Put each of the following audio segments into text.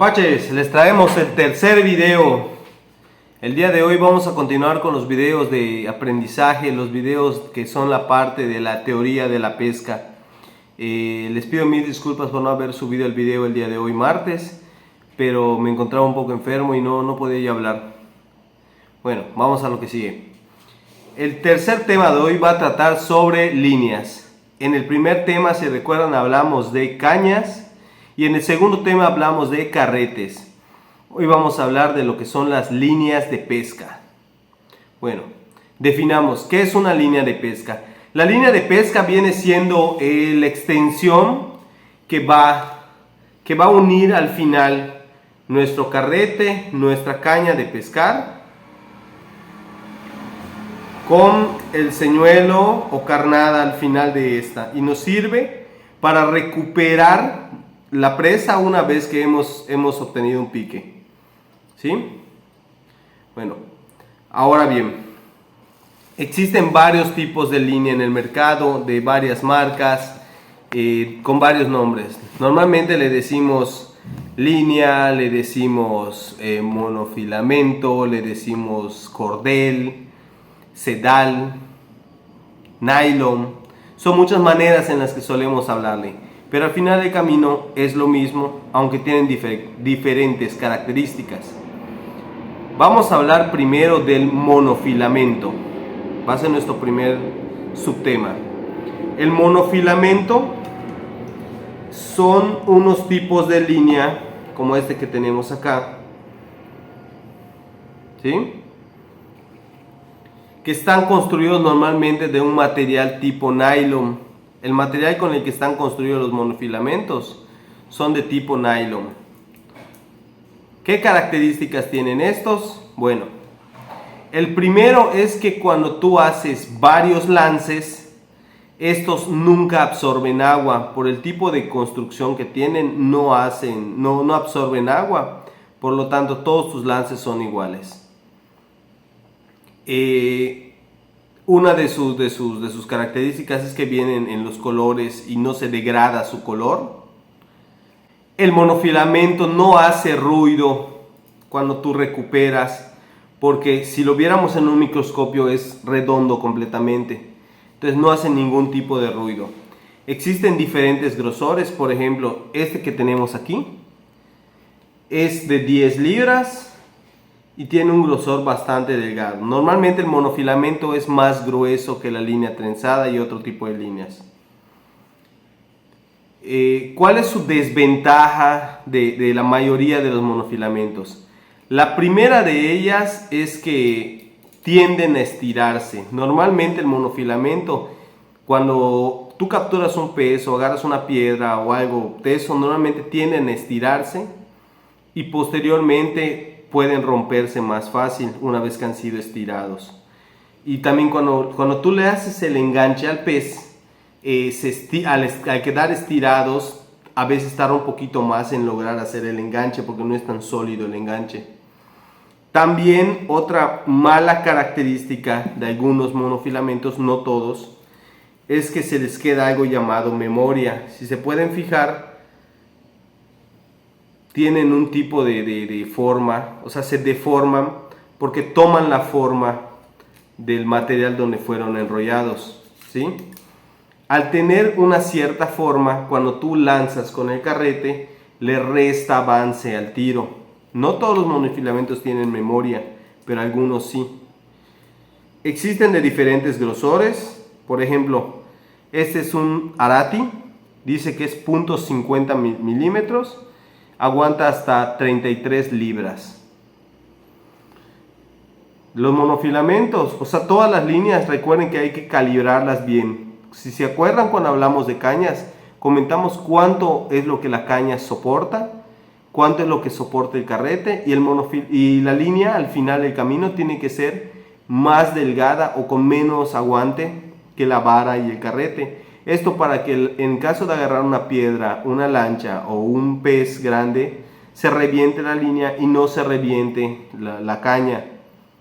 Mapaches, les traemos el tercer video. El día de hoy vamos a continuar con los videos de aprendizaje, los videos que son la parte de la teoría de la pesca. Les pido mil disculpas por no haber subido el video el día de hoy martes, pero me encontraba un poco enfermo y no podía ya hablar. Bueno, vamos a lo que sigue. El tercer tema de hoy va a tratar sobre líneas. En el primer tema, si recuerdan, hablamos de cañas y en el segundo tema hablamos de carretes. Hoy vamos a hablar de lo que son las líneas de pesca. Bueno, definamos qué es una línea de pesca. La línea de pesca viene siendo la extensión que va a unir al final nuestro carrete, nuestra caña de pescar, con el señuelo o carnada al final de esta, y nos sirve para recuperar la presa una vez que hemos obtenido un pique. ¿Sí? Bueno, ahora bien, existen varios tipos de línea en el mercado, de varias marcas, con varios nombres. Normalmente le decimos línea, le decimos monofilamento, le decimos cordel, sedal, nylon. Son muchas maneras en las que solemos hablarle, pero al final del camino es lo mismo, aunque tienen diferentes características. Vamos a hablar primero del monofilamento. Va a ser nuestro primer subtema. El monofilamento son unos tipos de línea como este que tenemos acá, ¿sí?, que están construidos normalmente de un material tipo nylon. El material con el que están construidos los monofilamentos son de tipo nylon. ¿Qué características tienen estos? Bueno, el primero es que cuando tú haces varios lances, estos nunca absorben agua. Por el tipo de construcción que tienen, no absorben agua. Por lo tanto, todos tus lances son iguales. Una de sus características es que vienen en los colores y no se degrada su color. El monofilamento no hace ruido cuando tú recuperas, porque si lo viéramos en un microscopio es redondo completamente, entonces no hace ningún tipo de ruido. Existen diferentes grosores. Por ejemplo, este que tenemos aquí es de 10 libras y tiene un grosor bastante delgado. Normalmente el monofilamento es más grueso que la línea trenzada y otro tipo de líneas. ¿Cuál es su desventaja de la mayoría de los monofilamentos? La primera de ellas es que tienden a estirarse. Normalmente el monofilamento, cuando tú capturas un pez o agarras una piedra o algo de eso, normalmente tienden a estirarse y posteriormente pueden romperse más fácil una vez que han sido estirados. Y también cuando tú le haces el enganche al pez, al quedar estirados, a veces tarda un poquito más en lograr hacer el enganche porque no es tan sólido el enganche. También otra mala característica de algunos monofilamentos, no todos, es que se les queda algo llamado memoria. Si se pueden fijar, tienen un tipo de forma, o sea, se deforman porque toman la forma del material donde fueron enrollados, ¿sí? Al tener una cierta forma, cuando tú lanzas con el carrete, le resta avance al tiro. No todos los monofilamentos tienen memoria, pero algunos sí. Existen de diferentes grosores. Por ejemplo, este es un Arati, dice que es 0.50 milímetros. Aguanta hasta 33 libras. Los monofilamentos, o sea, todas las líneas, recuerden que hay que calibrarlas bien. Si se acuerdan, cuando hablamos de cañas, comentamos cuánto es lo que la caña soporta, cuánto es lo que soporta el carrete, y la línea al final del camino tiene que ser más delgada o con menos aguante que la vara y el carrete. Esto para que en caso de agarrar una piedra, una lancha o un pez grande, se reviente la línea y no se reviente la caña,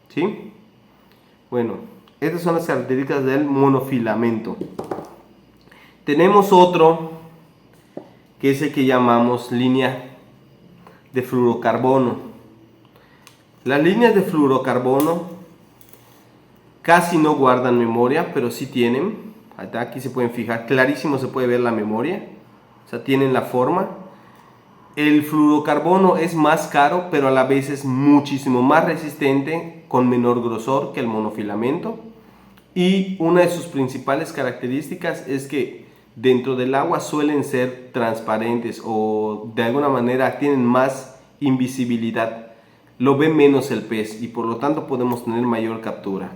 ¿sí? Bueno, estas son las características del monofilamento. Tenemos otro que es el que llamamos línea de fluorocarbono. Las líneas de fluorocarbono casi no guardan memoria, pero sí tienen. Aquí se pueden fijar, clarísimo se puede ver la memoria. O sea, tienen la forma. El fluorocarbono es más caro, pero a la vez es muchísimo más resistente, con menor grosor que el monofilamento. Y una de sus principales características es que dentro del agua suelen ser transparentes o de alguna manera tienen más invisibilidad. Lo ve menos el pez y por lo tanto podemos tener mayor captura.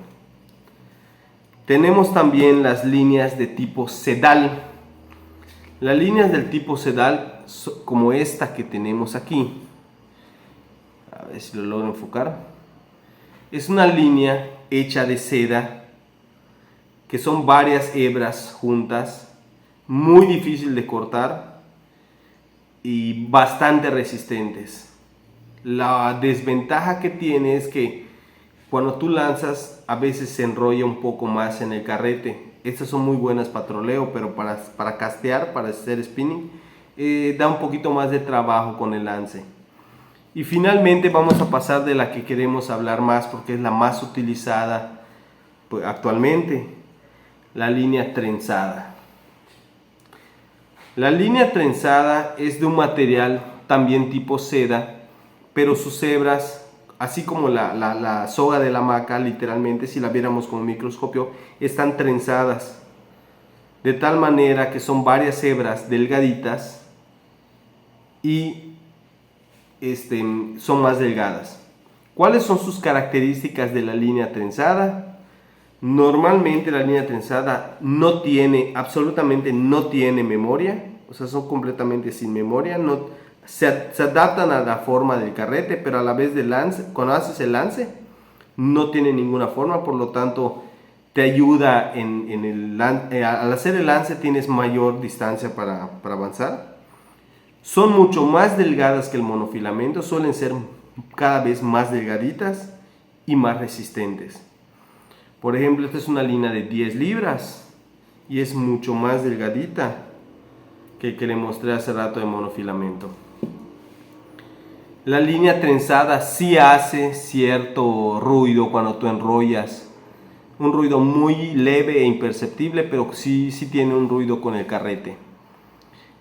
Tenemos también las líneas de tipo sedal. Las líneas del tipo sedal, como esta que tenemos aquí, a ver si lo logro enfocar, es una línea hecha de seda, que son varias hebras juntas, muy difícil de cortar y bastante resistentes. La desventaja que tiene es que cuando tú lanzas a veces se enrolla un poco más en el carrete. Estas son muy buenas para troleo, pero para castear, para hacer spinning, da un poquito más de trabajo con el lance. Y finalmente vamos a pasar de la que queremos hablar más porque es la más utilizada pues, actualmente, la línea trenzada. La línea trenzada es de un material también tipo seda, pero sus hebras, así como la soga de la hamaca, literalmente, si la viéramos con un microscopio, están trenzadas. De tal manera que son varias hebras delgaditas y son más delgadas. ¿Cuáles son sus características de la línea trenzada? Normalmente la línea trenzada no tiene, absolutamente no tiene memoria, o sea, son completamente sin memoria, se adaptan a la forma del carrete, pero a la vez del lance, cuando haces el lance, no tiene ninguna forma, por lo tanto, te ayuda al hacer el lance tienes mayor distancia para avanzar. Son mucho más delgadas que el monofilamento, suelen ser cada vez más delgaditas y más resistentes. Por ejemplo, esta es una línea de 10 libras y es mucho más delgadita que el que le mostré hace rato de monofilamento. La línea trenzada sí hace cierto ruido cuando tú enrollas. Un ruido muy leve e imperceptible, pero sí tiene un ruido con el carrete.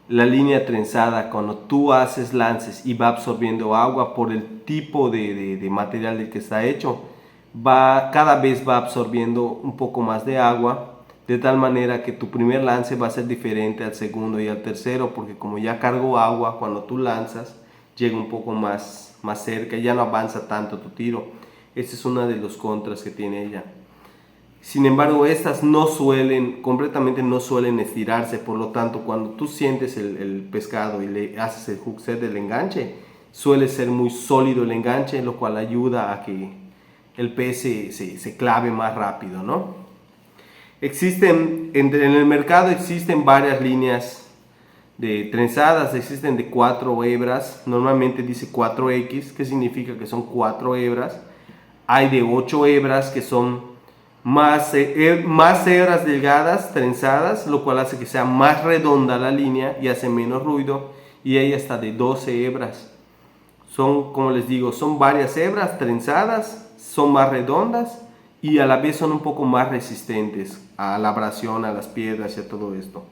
La línea trenzada, cuando tú haces lances y va absorbiendo agua por el tipo de material del que está hecho, cada vez va absorbiendo un poco más de agua, de tal manera que tu primer lance va a ser diferente al segundo y al tercero, porque como ya cargó agua, cuando tú lanzas, llega un poco más cerca, ya no avanza tanto tu tiro. Ese es uno de los contras que tiene ella. Sin embargo, estas completamente no suelen estirarse, por lo tanto, cuando tú sientes el pescado y le haces el hook set del enganche, suele ser muy sólido el enganche, lo cual ayuda a que el pez se clave más rápido, ¿no? En el mercado existen varias líneas de trenzadas, existen de 4 hebras, normalmente dice 4X, que significa que son 4 hebras. Hay de 8 hebras que son más hebras delgadas, trenzadas, lo cual hace que sea más redonda la línea y hace menos ruido. Y hay hasta de 12 hebras. Son, como les digo, son varias hebras trenzadas, son más redondas y a la vez son un poco más resistentes a la abrasión, a las piedras y a todo esto.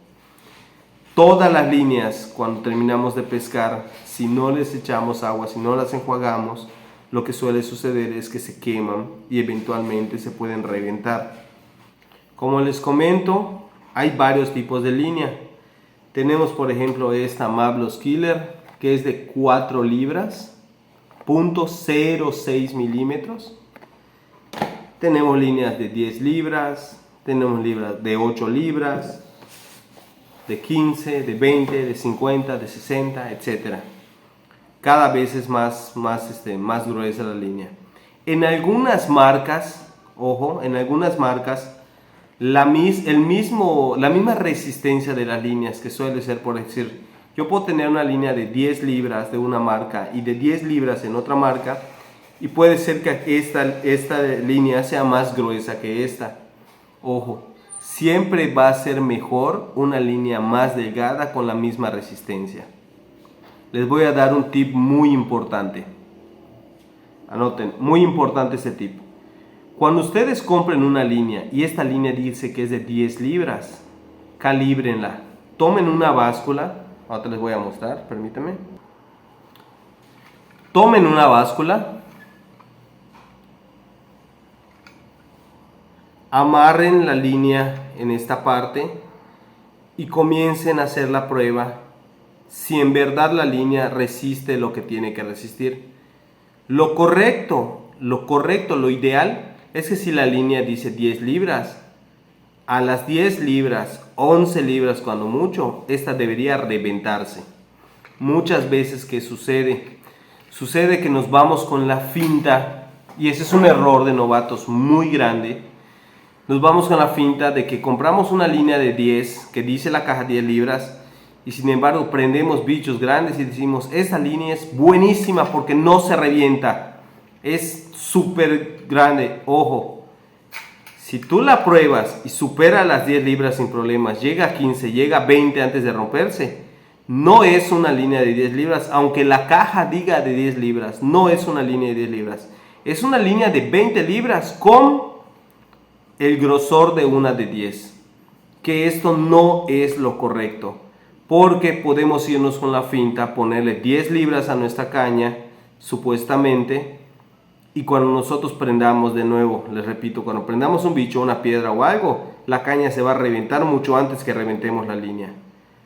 Todas las líneas, cuando terminamos de pescar, si no les echamos agua, si no las enjuagamos, lo que suele suceder es que se queman y eventualmente se pueden reventar. Como les comento, hay varios tipos de línea. Tenemos por ejemplo esta Mablos Killer, que es de 4 libras, 0.06 milímetros. Tenemos líneas de 10 libras, tenemos libras de 8 libras, de 15, de 20, de 50, de 60, etc. Cada vez es más gruesa la línea. En algunas marcas, ojo, en algunas marcas, la misma resistencia de las líneas, que suele ser, por decir, yo puedo tener una línea de 10 libras de una marca y de 10 libras en otra marca, y puede ser que esta línea sea más gruesa que esta. Ojo, siempre va a ser mejor una línea más delgada con la misma resistencia. les voy a dar un tip muy importante. Anoten, muy importante ese tip. Cuando ustedes compren una línea y esta línea dice que es de 10 libras, calíbrenla. Tomen una báscula, ahora les voy a mostrar, permítanme. Tomen una báscula, amarren la línea en esta parte y comiencen a hacer la prueba si en verdad la línea resiste lo que tiene que resistir. Lo correcto, lo ideal es que si la línea dice 10 libras, a las 10 libras, 11 libras cuando mucho, esta debería reventarse. Muchas veces que sucede que nos vamos con la finta, y ese es un error de novatos muy grande. Nos vamos con la finta de que compramos una línea de 10 que dice la caja 10 libras y sin embargo prendemos bichos grandes y decimos, esta línea es buenísima porque no se revienta, es súper grande. Ojo, si tú la pruebas y supera las 10 libras sin problemas, llega a 15, llega a 20 antes de romperse, no es una línea de 10 libras, aunque la caja diga de 10 libras, no es una línea de 10 libras, es una línea de 20 libras con el grosor de una de 10, que esto no es lo correcto, porque podemos irnos con la finta, ponerle 10 libras a nuestra caña, supuestamente, y cuando nosotros prendamos de nuevo, les repito, cuando prendamos un bicho, una piedra o algo, la caña se va a reventar mucho antes que reventemos la línea.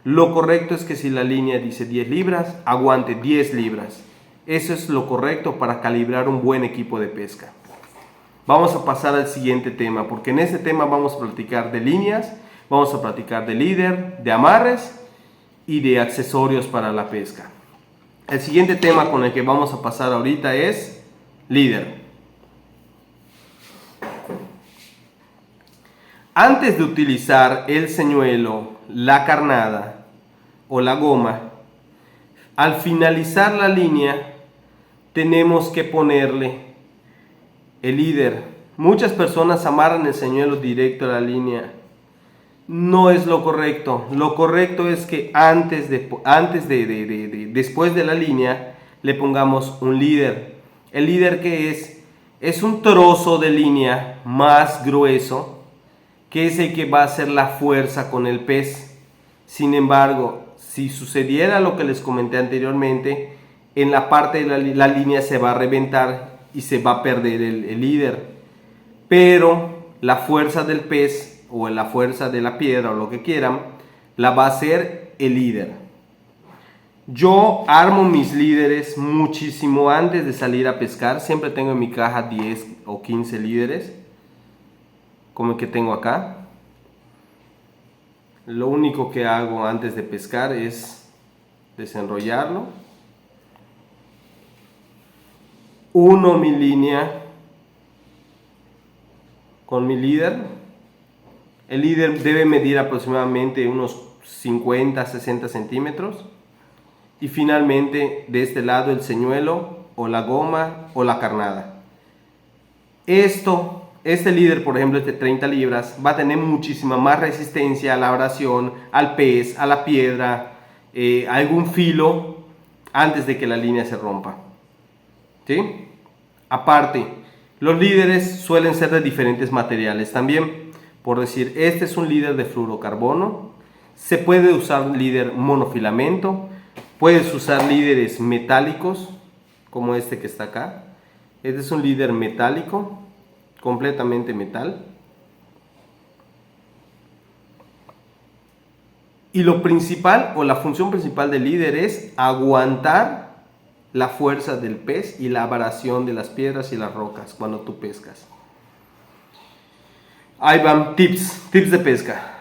Lo correcto es que si la línea dice 10 libras, aguante 10 libras. Eso es lo correcto para calibrar un buen equipo de pesca. Vamos a pasar al siguiente tema, porque en este tema vamos a platicar de líneas, vamos a platicar de líder, de amarres y de accesorios para la pesca. El siguiente tema con el que vamos a pasar ahorita es líder. Antes de utilizar el señuelo, la carnada o la goma, al finalizar la línea tenemos que ponerle el líder. Muchas personas amarran el señuelo directo a la línea. No es lo correcto. Lo correcto es que después de la línea le pongamos un líder. El líder, ¿qué es? Es un trozo de línea más grueso que es el que va a hacer la fuerza con el pez. Sin embargo, si sucediera lo que les comenté anteriormente, en la parte de la línea se va a reventar y se va a perder el líder, pero la fuerza del pez o la fuerza de la piedra o lo que quieran la va a hacer el líder. Yo armo mis líderes muchísimo antes de salir a pescar. Siempre tengo en mi caja 10 o 15 líderes como el que tengo acá. Lo único que hago antes de pescar es desenrollarlo, uno mi línea con mi líder. El líder debe medir aproximadamente unos 50-60 centímetros. Y finalmente de este lado el señuelo o la goma o la carnada. Este líder, por ejemplo, de 30 libras, va a tener muchísima más resistencia a la abrasión, al pez, a la piedra, a algún filo antes de que la línea se rompa. ¿Sí? Aparte, los líderes suelen ser de diferentes materiales también. Por decir, este es un líder de fluorocarbono. Se puede usar líder monofilamento. Puedes usar líderes metálicos, como este que está acá. Este es un líder metálico, completamente metal. Y lo principal o la función principal del líder es aguantar la fuerza del pez y la abrasión de las piedras y las rocas cuando tú pescas. Ahí van tips de pesca.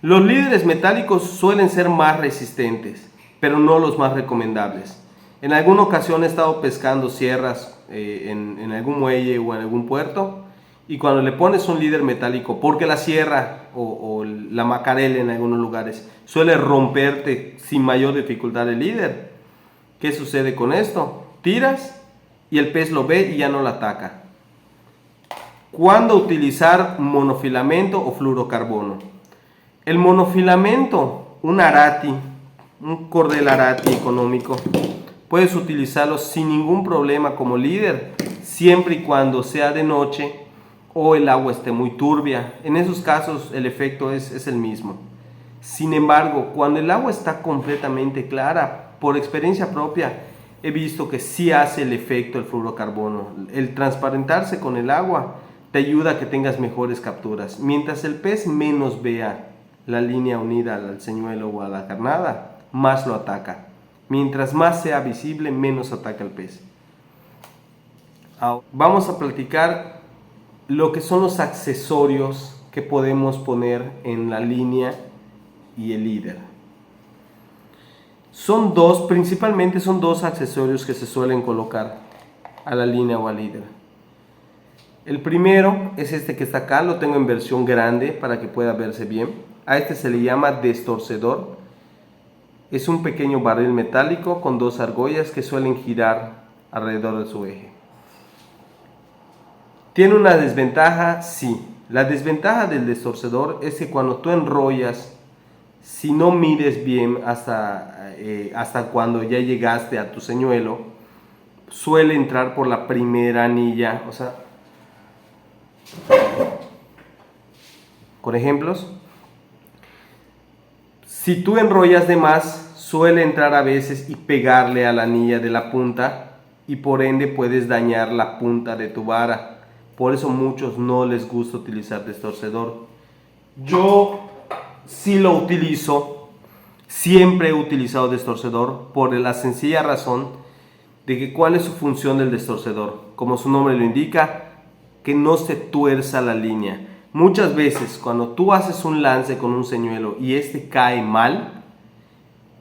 Los líderes metálicos suelen ser más resistentes, pero no los más recomendables. En alguna ocasión he estado pescando sierras en algún muelle o en algún puerto, y cuando le pones un líder metálico, porque la sierra o la macarela en algunos lugares suele romperte sin mayor dificultad el líder, ¿qué sucede con esto? Tiras y el pez lo ve y ya no la ataca. ¿Cuándo utilizar monofilamento o fluorocarbono? El monofilamento, un Arati, un cordel Arati económico. Puedes utilizarlo sin ningún problema como líder, siempre y cuando sea de noche o el agua esté muy turbia. En esos casos el efecto es el mismo. Sin embargo, cuando el agua está completamente clara, por experiencia propia, he visto que sí hace el efecto el fluorocarbono. El transparentarse con el agua te ayuda a que tengas mejores capturas. Mientras el pez menos vea la línea unida al señuelo o a la carnada, más lo ataca. Mientras más sea visible, menos ataca el pez. Ahora, vamos a platicar lo que son los accesorios que podemos poner en la línea y el líder. Principalmente son dos accesorios que se suelen colocar a la línea o al líder. El primero es este que está acá, lo tengo en versión grande para que pueda verse bien. A este se le llama destorcedor. Es un pequeño barril metálico con dos argollas que suelen girar alrededor de su eje. ¿Tiene una desventaja? Sí. La desventaja del destorcedor es que cuando tú enrollas, si no mides bien hasta cuando ya llegaste a tu señuelo, suele entrar por la primera anilla. O sea, con ejemplos, si tú enrollas de más, suele entrar a veces y pegarle a la anilla de la punta y por ende puedes dañar la punta de tu vara. Por eso muchos no les gusta utilizar destorcedor. Yo sí lo utilizo, siempre he utilizado destorcedor por la sencilla razón de que ¿cuál es su función del destorcedor? Como su nombre lo indica, que no se tuerza la línea. Muchas veces cuando tú haces un lance con un señuelo y este cae mal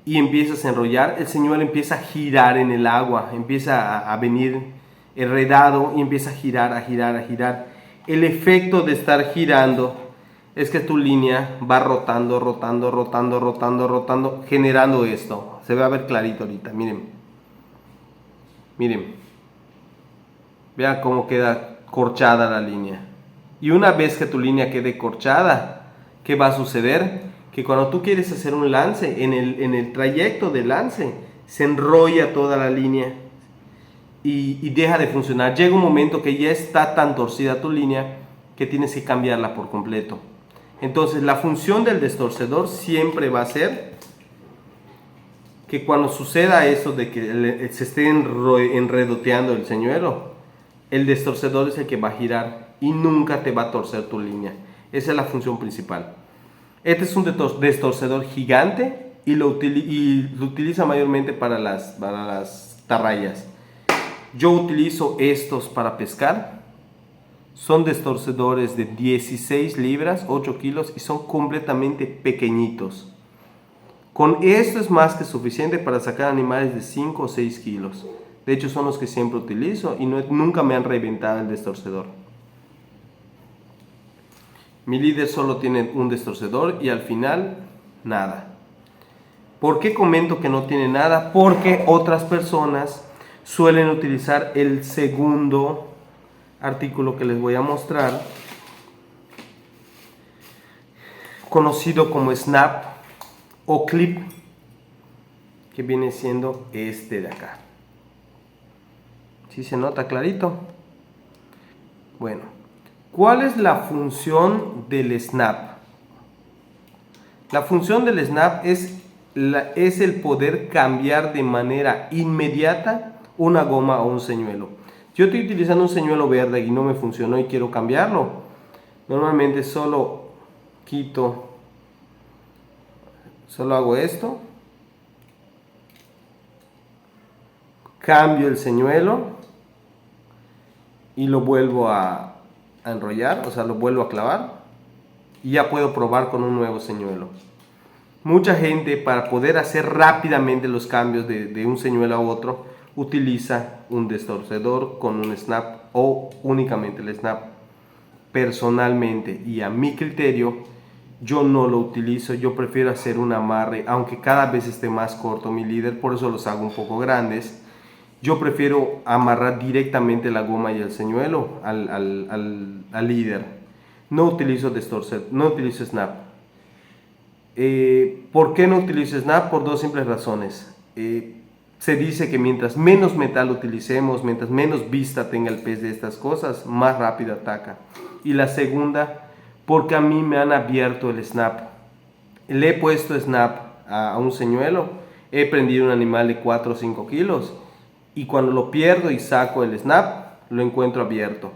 y empiezas a enrollar, el señuelo empieza a girar en el agua, empieza a venir enredado y empieza a girar, a girar, a girar. El efecto de estar girando es que tu línea va rotando, rotando, rotando, rotando, rotando, generando esto. Se va a ver clarito ahorita, miren. Miren. Vean cómo queda corchada la línea. Y una vez que tu línea quede corchada, ¿qué va a suceder? Que cuando tú quieres hacer un lance, en el trayecto del lance, se enrolla toda la línea y deja de funcionar. Llega un momento que ya está tan torcida tu línea que tienes que cambiarla por completo. Entonces la función del destorcedor siempre va a ser que cuando suceda eso de que se esté enredoteando el señuelo, el destorcedor es el que va a girar y nunca te va a torcer tu línea. Esa es la función principal. Este es un destorcedor gigante y lo utiliza mayormente para las tarrayas. Yo utilizo estos para pescar. Son destorcedores de 16 libras, 8 kilos y son completamente pequeñitos. Con esto es más que suficiente para sacar animales de 5 o 6 kilos. De hecho son los que siempre utilizo y nunca me han reventado el destorcedor. Mi líder solo tiene un destorcedor y al final nada. ¿Por qué comento que no tiene nada? Porque otras personas suelen utilizar el segundo artículo que les voy a mostrar, conocido como snap o clip, que viene siendo este de acá. ¿Sí se nota clarito? Bueno, ¿cuál es la función del snap? La función del snap es el poder cambiar de manera inmediata una goma o un señuelo. Yo estoy utilizando un señuelo verde y no me funcionó y quiero cambiarlo. Normalmente solo hago esto, cambio el señuelo y lo vuelvo a enrollar, o sea, lo vuelvo a clavar y ya puedo probar con un nuevo señuelo. Mucha gente, para poder hacer rápidamente los cambios de un señuelo a otro, utiliza un destorcedor con un snap o únicamente el snap. Personalmente y a mi criterio, yo no lo utilizo. Yo prefiero hacer un amarre, aunque cada vez esté más corto mi líder, por eso los hago un poco grandes. Yo prefiero amarrar directamente la goma y el señuelo al líder. No utilizo snap. ¿Por qué no utilizo snap? Por dos simples razones. Se dice que mientras menos metal utilicemos, mientras menos vista tenga el pez de estas cosas, más rápido ataca. Y la segunda, porque a mí me han abierto el snap. Le he puesto snap a un señuelo, he prendido un animal de 4 o 5 kilos y cuando lo pierdo y saco el snap, lo encuentro abierto.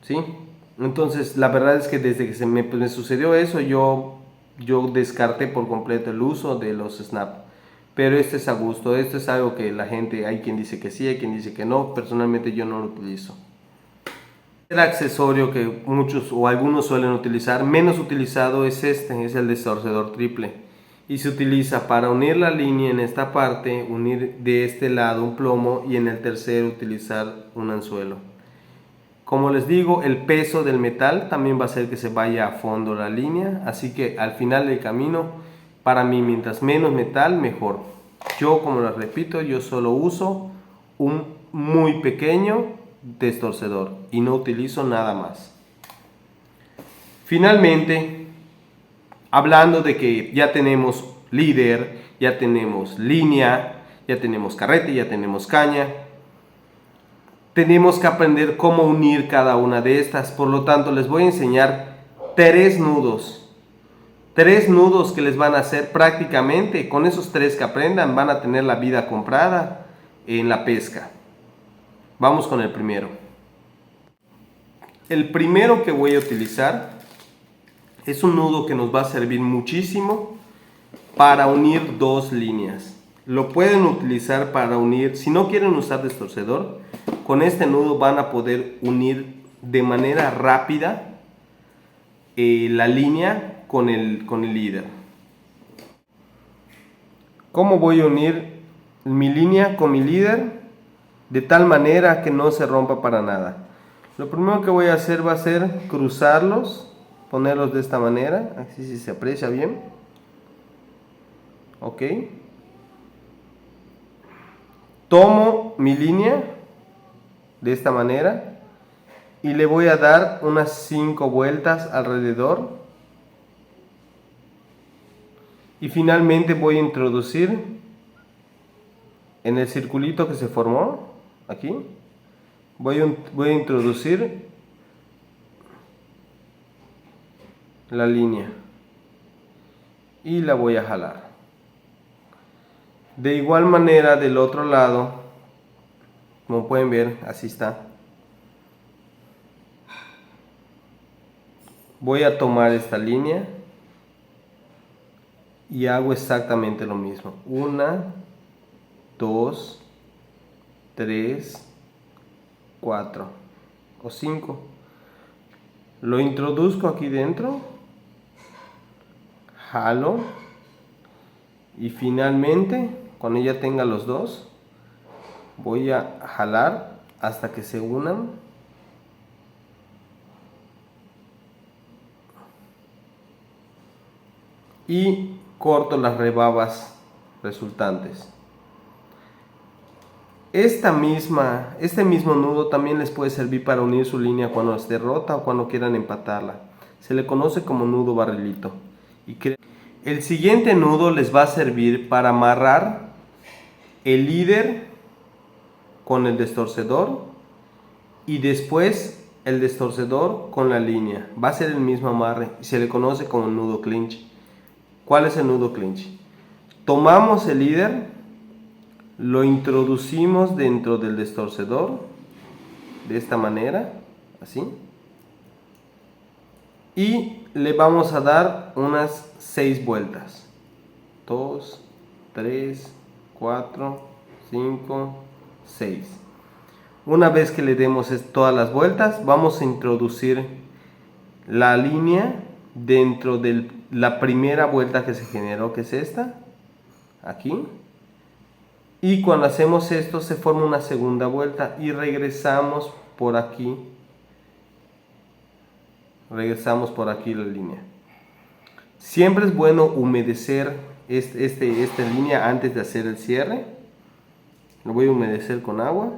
¿Sí? Entonces, la verdad es que desde que me sucedió eso, yo descarté por completo el uso de los snap. Pero este es a gusto, esto es algo que la gente, hay quien dice que sí, hay quien dice que no, personalmente yo no lo utilizo. El accesorio que muchos o algunos suelen utilizar, menos utilizado es este, es el destorcedor triple. Y se utiliza para unir la línea en esta parte, unir de este lado un plomo y en el tercero utilizar un anzuelo. Como les digo, el peso del metal también va a hacer que se vaya a fondo la línea, así que al final del camino, para mí, mientras menos metal, mejor. Yo, como les repito, yo solo uso un muy pequeño destorcedor y no utilizo nada más. Finalmente, hablando de que ya tenemos líder, ya tenemos línea, ya tenemos carrete, ya tenemos caña, tenemos que aprender cómo unir cada una de estas. Por lo tanto, les voy a enseñar 3 nudos. 3 nudos que les van a hacer prácticamente, con esos 3 que aprendan, van a tener la vida comprada en la pesca. Vamos con el primero. El primero que voy a utilizar es un nudo que nos va a servir muchísimo para unir 2 líneas. Lo pueden utilizar para unir, si no quieren usar destorcedor, con este nudo van a poder unir de manera rápida la línea con el líder. ¿Cómo voy a unir mi línea con mi líder? De tal manera que no se rompa para nada. Lo primero que voy a hacer va a ser cruzarlos, ponerlos de esta manera, así si se aprecia bien. Ok. Tomo mi línea de esta manera y le voy a dar unas 5 vueltas alrededor y finalmente voy a introducir en el circulito que se formó aquí, voy a introducir la línea y la voy a jalar. De igual manera del otro lado, como pueden ver, así está. Voy a tomar esta línea y hago exactamente lo mismo. 1, 2, 3, 4 o 5. Lo introduzco aquí dentro, jalo y finalmente, cuando ya tenga los dos, voy a jalar hasta que se unan. Y corto las rebabas resultantes. Este mismo nudo también les puede servir para unir su línea cuando esté rota o cuando quieran empatarla. Se le conoce como nudo barrilito. El siguiente nudo les va a servir para amarrar el líder con el destorcedor y después el destorcedor con la línea. Va a ser el mismo amarre y se le conoce como nudo clinch. ¿Cuál es el nudo clinch? Tomamos el líder, lo introducimos dentro del destorcedor de esta manera, así, y le vamos a dar unas 6 vueltas. 2, 3, 4, 5, 6. Una vez que le demos todas las vueltas, vamos a introducir la línea dentro de la primera vuelta que se generó, que es esta, aquí. Y cuando hacemos esto se forma una segunda vuelta y regresamos por aquí. Regresamos por aquí la línea. Siempre es bueno humedecer esta línea antes de hacer el cierre. Lo voy a humedecer con agua.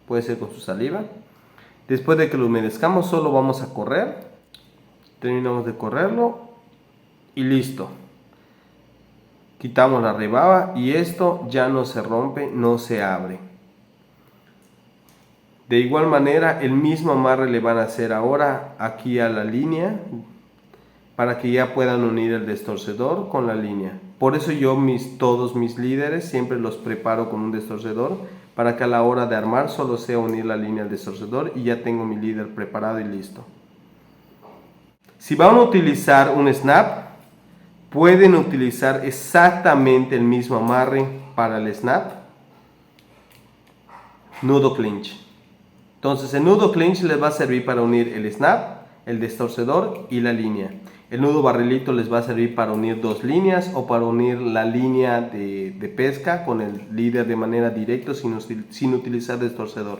Puede ser con su saliva. Después de que lo humedezcamos, solo vamos a correr Terminamos de correrlo y listo. Quitamos la rebaba y esto ya no se rompe, no se abre. De igual manera, el mismo amarre le van a hacer ahora aquí a la línea para que ya puedan unir el destorcedor con la línea. Por eso yo todos mis líderes siempre los preparo con un destorcedor para que a la hora de armar solo sea unir la línea al destorcedor y ya tengo mi líder preparado y listo. Si van a utilizar un snap, pueden utilizar exactamente el mismo amarre para el snap, nudo clinch. Entonces el nudo clinch les va a servir para unir el snap, el destorcedor y la línea. El nudo barrilito les va a servir para unir dos líneas o para unir la línea de pesca con el líder de manera directa sin utilizar destorcedor.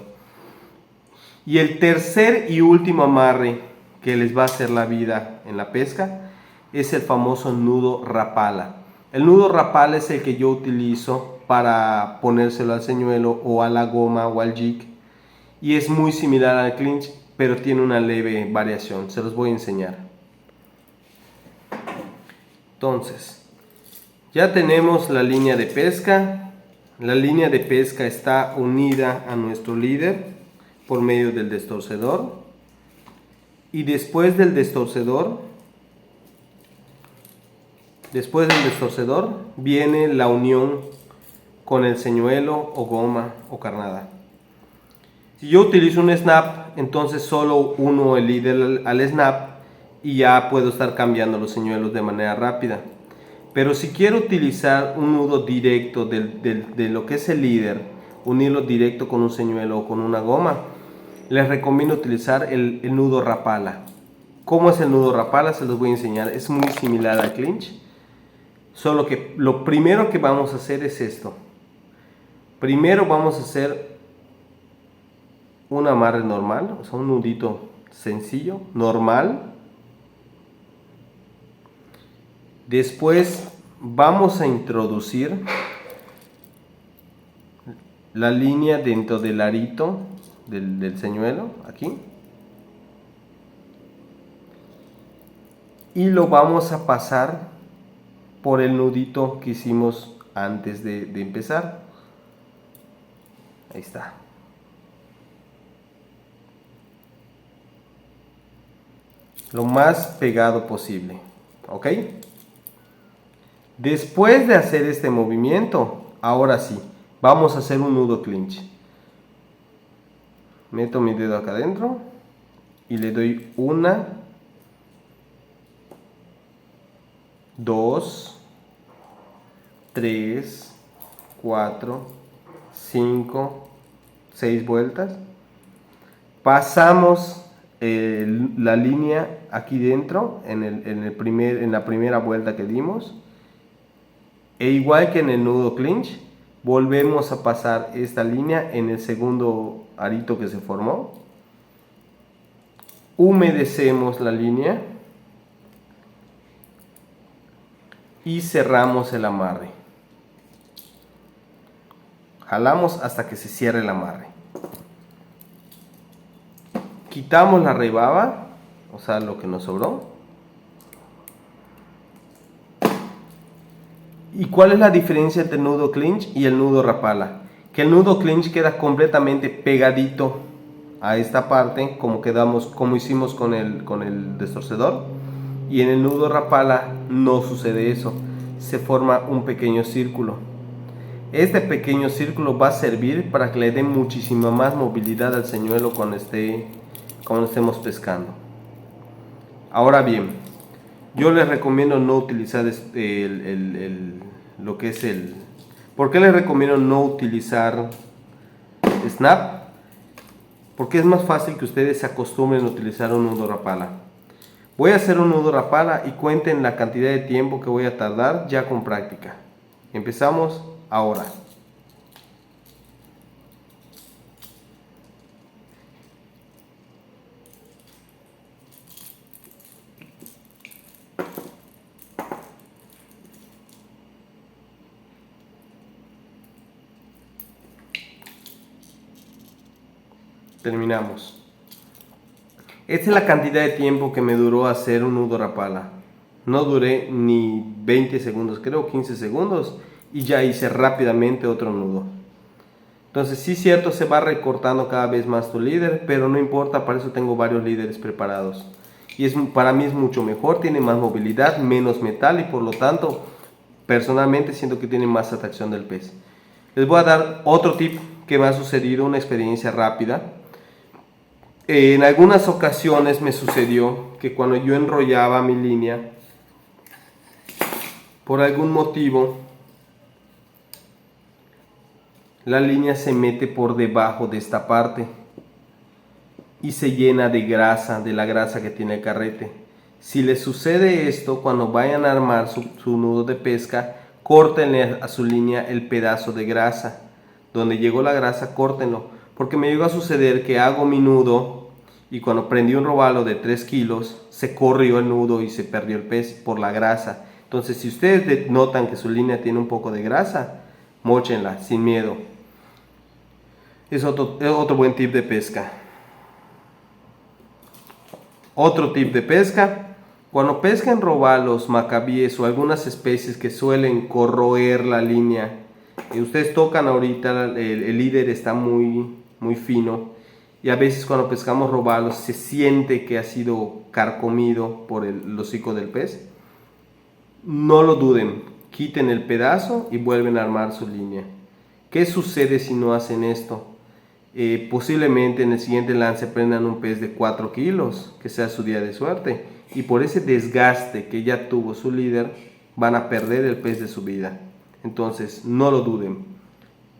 Y el tercer y último amarre que les va a hacer la vida en la pesca es el famoso nudo rapala. El nudo rapala es el que yo utilizo para ponérselo al señuelo o a la goma o al jig y es muy similar al clinch, pero tiene una leve variación. Se los voy a enseñar. Entonces, ya tenemos la línea de pesca. La línea de pesca está unida a nuestro líder por medio del destorcedor. Y después del destorcedor viene la unión con el señuelo o goma o carnada. Si yo utilizo un snap, entonces solo uno el líder al snap y ya puedo estar cambiando los señuelos de manera rápida. Pero si quiero utilizar un nudo directo de lo que es el líder, unirlo directo con un señuelo o con una goma, les recomiendo utilizar el nudo rapala. ¿Cómo es el nudo rapala? Se los voy a enseñar. Es muy similar al clinch, solo que lo primero que vamos a hacer es esto. Primero vamos a hacer un amarre normal, o sea, un nudito sencillo, normal. Después vamos a introducir la línea dentro del arito del señuelo, aquí. Y lo vamos a pasar por el nudito que hicimos antes de empezar. Ahí está. Lo más pegado posible, ¿ok? Después de hacer este movimiento, ahora sí, vamos a hacer un nudo clinch. Meto mi dedo acá adentro y le doy 1, 2, 3, 4, 5, 6 vueltas. Pasamos la línea aquí dentro en la primera vuelta que dimos. E igual que en el nudo clinch, volvemos a pasar esta línea en el segundo arito que se formó. Humedecemos la línea y cerramos el amarre. Jalamos hasta que se cierre el amarre. Quitamos la rebaba, o sea, lo que nos sobró. ¿Y cuál es la diferencia entre el nudo clinch y el nudo rapala? Que el nudo clinch queda completamente pegadito a esta parte, como hicimos con el destorcedor. Y en el nudo rapala no sucede eso, se forma un pequeño círculo. Este pequeño círculo va a servir para que le dé muchísima más movilidad al señuelo cuando estemos pescando. Ahora bien, yo les recomiendo no utilizar lo que es el... ¿Por qué les recomiendo no utilizar snap? Porque es más fácil que ustedes se acostumbren a utilizar un nudo rapala. Voy a hacer un nudo rapala y cuenten la cantidad de tiempo que voy a tardar ya con práctica. Empezamos ahora. Terminamos. Esta es la cantidad de tiempo que me duró hacer un nudo rapala. No duré ni 20 segundos, creo 15 segundos, y ya hice rápidamente otro nudo. Entonces sí es cierto, se va recortando cada vez más tu líder, pero no importa, para eso tengo varios líderes preparados. Y para mí es mucho mejor, tiene más movilidad, menos metal y por lo tanto, personalmente siento que tiene más atracción del pez. Les voy a dar otro tip que me ha sucedido, una experiencia rápida. En algunas ocasiones me sucedió que cuando yo enrollaba mi línea, por algún motivo, la línea se mete por debajo de esta parte y se llena de grasa, de la grasa que tiene el carrete. Si les sucede esto, cuando vayan a armar su nudo de pesca, córtenle a su línea el pedazo de grasa. Donde llegó la grasa, córtenlo. Porque me llegó a suceder que hago mi nudo y cuando prendí un robalo de 3 kilos, se corrió el nudo y se perdió el pez por la grasa. Entonces, si ustedes notan que su línea tiene un poco de grasa, móchenla sin miedo. Es otro buen tip de pesca. Otro tip de pesca: cuando pescan robalos, macabíes o algunas especies que suelen corroer la línea, y ustedes tocan ahorita, el líder está muy fino, y a veces cuando pescamos robalos se siente que ha sido carcomido por el hocico del pez. No lo duden, quiten el pedazo y vuelven a armar su línea. ¿Qué sucede si no hacen esto? Posiblemente en el siguiente lance prendan un pez de 4 kilos, que sea su día de suerte, y por ese desgaste que ya tuvo su líder van a perder el pez de su vida. Entonces no lo duden,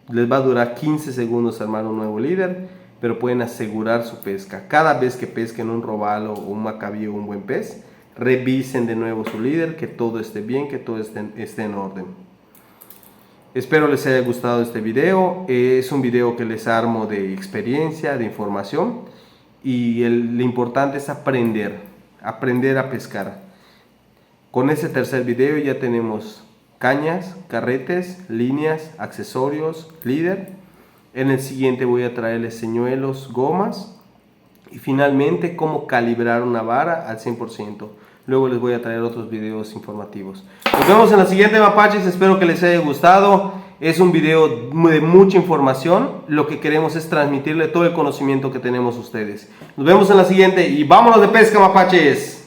les va a durar 15 segundos armar un nuevo líder, pero pueden asegurar su pesca. Cada vez que pesquen un robalo o un macabío o un buen pez, revisen de nuevo su líder, que todo esté bien, que todo esté en orden. Espero les haya gustado este video. Es un video que les armo de experiencia, de información, y lo importante es aprender a pescar. Con este tercer video ya tenemos cañas, carretes, líneas, accesorios, líder. En el siguiente voy a traerles señuelos, gomas y finalmente cómo calibrar una vara al 100%. Luego les voy a traer otros videos informativos. Nos vemos en la siguiente, mapaches. Espero que les haya gustado. Es un video de mucha información. Lo que queremos es transmitirle todo el conocimiento que tenemos a ustedes. Nos vemos en la siguiente y vámonos de pesca, mapaches.